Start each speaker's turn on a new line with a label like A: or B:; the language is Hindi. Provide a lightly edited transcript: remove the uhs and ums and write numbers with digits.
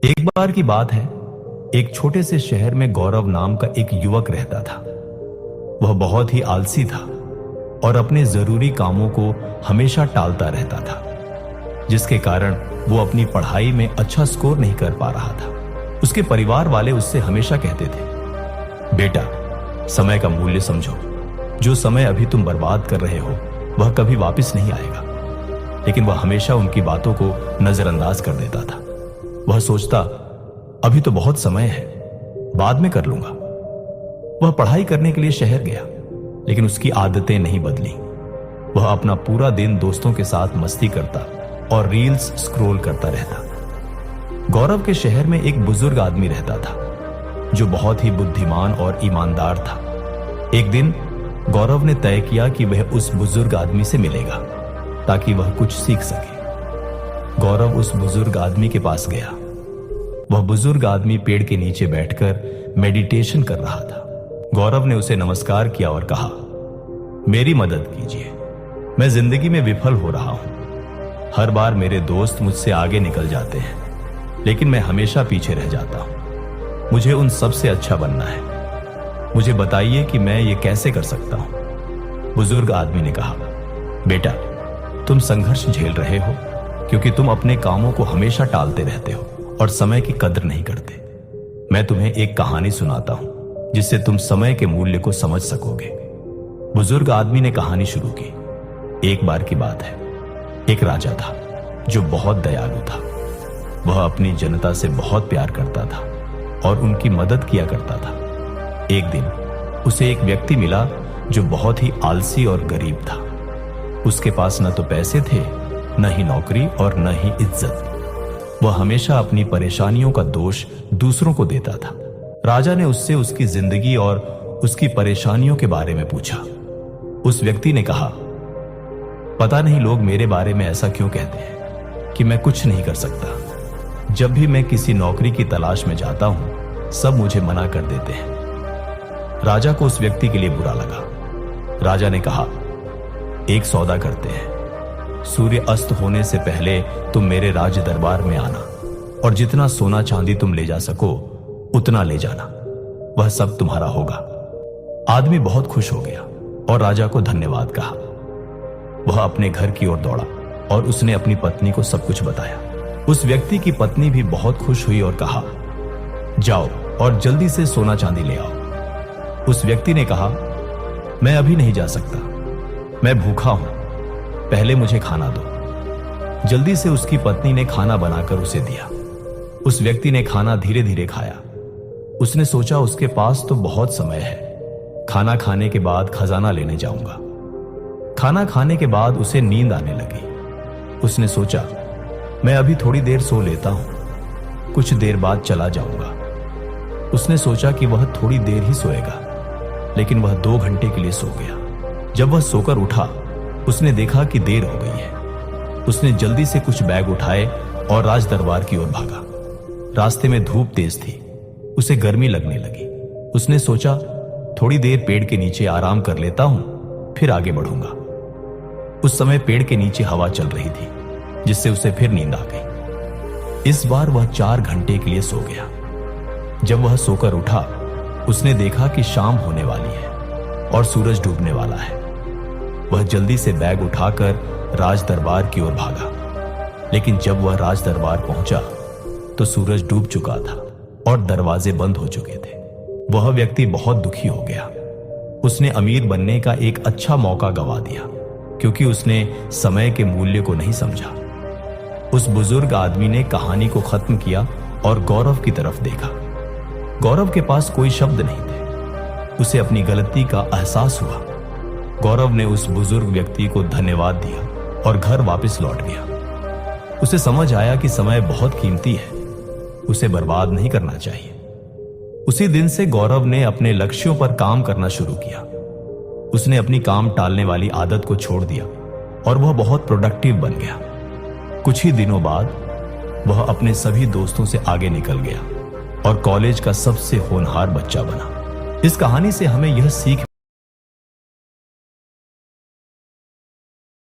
A: एक बार की बात है, एक छोटे से शहर में गौरव नाम का एक युवक रहता था। वह बहुत ही आलसी था और अपने जरूरी कामों को हमेशा टालता रहता था, जिसके कारण वो अपनी पढ़ाई में अच्छा स्कोर नहीं कर पा रहा था। उसके परिवार वाले उससे हमेशा कहते थे, बेटा, समय का मूल्य समझो। जो समय अभी तुम बर्बाद कर रहे हो वह कभी वापस नहीं आएगा। लेकिन वह हमेशा उनकी बातों को नजरअंदाज कर देता था। वह सोचता, अभी तो बहुत समय है, बाद में कर लूंगा। वह पढ़ाई करने के लिए शहर गया, लेकिन उसकी आदतें नहीं बदली। वह अपना पूरा दिन दोस्तों के साथ मस्ती करता और रील्स स्क्रॉल करता रहता। गौरव के शहर में एक बुजुर्ग आदमी रहता था, जो बहुत ही बुद्धिमान और ईमानदार था। एक दिन गौरव ने तय किया कि वह उस बुजुर्ग आदमी से मिलेगा ताकि वह कुछ सीख सके। गौरव उस बुजुर्ग आदमी के पास गया। वह बुजुर्ग आदमी पेड़ के नीचे बैठकर मेडिटेशन कर रहा था। गौरव ने उसे नमस्कार किया और कहा, मेरी मदद कीजिए, मैं जिंदगी में विफल हो रहा हूं। हर बार मेरे दोस्त मुझसे आगे निकल जाते हैं, लेकिन मैं हमेशा पीछे रह जाता हूं। मुझे उन सबसे अच्छा बनना है। मुझे बताइए कि मैं ये कैसे कर सकता हूं। बुजुर्ग आदमी ने कहा, बेटा, तुम संघर्ष झेल रहे हो क्योंकि तुम अपने कामों को हमेशा टालते रहते हो और समय की कदर नहीं करते। मैं तुम्हें एक कहानी सुनाता हूं जिससे तुम समय के मूल्य को समझ सकोगे। बुजुर्ग आदमी ने कहानी शुरू की। एक बार की बात है, एक राजा था जो बहुत दयालु था। वह अपनी जनता से बहुत प्यार करता था और उनकी मदद किया करता था। एक दिन उसे एक व्यक्ति मिला जो बहुत ही आलसी और गरीब था। उसके पास न तो पैसे थे, न ही नौकरी और न ही इज्जत। वह हमेशा अपनी परेशानियों का दोष दूसरों को देता था। राजा ने उससे उसकी जिंदगी और उसकी परेशानियों के बारे में पूछा। उस व्यक्ति ने कहा, पता नहीं लोग मेरे बारे में ऐसा क्यों कहते हैं कि मैं कुछ नहीं कर सकता। जब भी मैं किसी नौकरी की तलाश में जाता हूं, सब मुझे मना कर देते हैं। राजा को उस व्यक्ति के लिए बुरा लगा। राजा ने कहा, एक सौदा करते हैं। सूर्य अस्त होने से पहले तुम मेरे राज दरबार में आना और जितना सोना चांदी तुम ले जा सको उतना ले जाना। वह सब तुम्हारा होगा। आदमी बहुत खुश हो गया और राजा को धन्यवाद कहा। वह अपने घर की ओर दौड़ा और उसने अपनी पत्नी को सब कुछ बताया। उस व्यक्ति की पत्नी भी बहुत खुश हुई और कहा, जाओ और जल्दी से सोना चांदी ले आओ। उस व्यक्ति ने कहा, मैं अभी नहीं जा सकता, मैं भूखा हूं, पहले मुझे खाना दो। जल्दी से उसकी पत्नी ने खाना बनाकर उसे दिया। उस व्यक्ति ने खाना धीरे धीरे खाया। उसने सोचा, उसके पास तो बहुत समय है, खाना खाने के बाद खजाना लेने जाऊंगा। खाना खाने के बाद उसे नींद आने लगी। उसने सोचा, मैं अभी थोड़ी देर सो लेता हूं, कुछ देर बाद चला जाऊंगा। उसने सोचा कि वह थोड़ी देर ही सोएगा, लेकिन वह 2 घंटे के लिए सो गया। जब वह सोकर उठा, उसने देखा कि देर हो गई है। उसने जल्दी से कुछ बैग उठाए और राज दरबार की ओर भागा। रास्ते में धूप तेज थी, उसे गर्मी लगने लगी। उसने सोचा, थोड़ी देर पेड़ के नीचे आराम कर लेता हूं, फिर आगे बढ़ूंगा। उस समय पेड़ के नीचे हवा चल रही थी, जिससे उसे फिर नींद आ गई। इस बार वह 4 घंटे के लिए सो गया। जब वह सोकर उठा, उसने देखा कि शाम होने वाली है और सूरज डूबने वाला है। वह जल्दी से बैग उठाकर राज दरबार की ओर भागा, लेकिन जब वह राज दरबार पहुंचा तो सूरज डूब चुका था और दरवाजे बंद हो चुके थे। वह व्यक्ति बहुत दुखी हो गया। उसने अमीर बनने का एक अच्छा मौका गंवा दिया क्योंकि उसने समय के मूल्य को नहीं समझा। उस बुजुर्ग आदमी ने कहानी को खत्म किया और गौरव की तरफ देखा। गौरव के पास कोई शब्द नहीं थे। उसे अपनी गलती का एहसास हुआ। गौरव ने उस बुजुर्ग व्यक्ति को धन्यवाद दिया और घर वापस लौट गया। उसे समझ आया कि समय बहुत कीमती है, उसे बर्बाद नहीं करना चाहिए। उसी दिन से गौरव ने अपने लक्ष्यों पर काम करना शुरू किया। उसने अपनी काम टालने वाली आदत को छोड़ दिया और वह बहुत प्रोडक्टिव बन गया। कुछ ही दिनों बाद वह अपने सभी दोस्तों से आगे निकल गया और कॉलेज का सबसे होनहार बच्चा बना। इस कहानी से हमें यह सीख